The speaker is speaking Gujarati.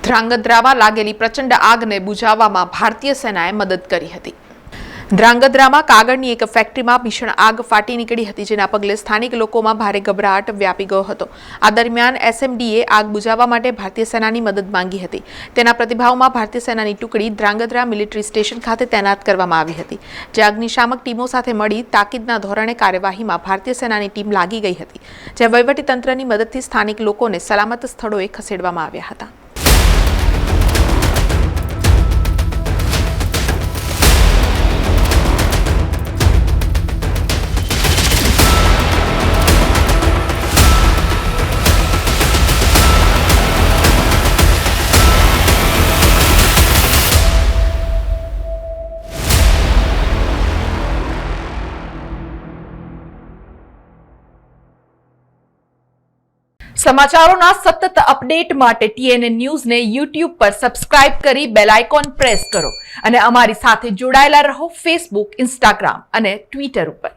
ધ્રાંગધ્રામાં લાગેલી પ્રચંડ આગને બુઝાવવામાં ભારતીય સેનાએ મદદ કરી હતી. ધ્રાંગધ્રામાં કાગળની એક ફેક્ટરીમાં ભીષણ આગ ફાટી નીકળી હતી, જેના પગલે સ્થાનિક લોકોમાં ભારે ગભરાટ વ્યાપી ગયો હતો. આ દરમિયાન એસએમડીએ આગ બુઝાવવા માટે ભારતીય સેનાની મદદ માંગી હતી. તેના પ્રતિભાવમાં ભારતીય સેનાની ટુકડી ધ્રાંગધ્રા મિલિટરી સ્ટેશન ખાતે તૈનાત કરવામાં આવી હતી, જે અગ્નિશામક ટીમો સાથે મળી તાકીદના ધોરણે કાર્યવાહીમાં ભારતીય સેનાની ટીમ લાગી ગઈ હતી, જે વહીવટીતંત્રની મદદથી સ્થાનિક લોકોને સલામત સ્થળોએ ખસેડવામાં આવ્યા હતા. સમાચારોના સતત અપડેટ માટે TNN ન્યૂઝને YouTube પર સબસ્ક્રાઇબ કરી બેલ આઇકોન પ્રેસ કરો અને અમારી સાથે જોડાયેલા રહો Facebook, Instagram અને Twitter ઉપર.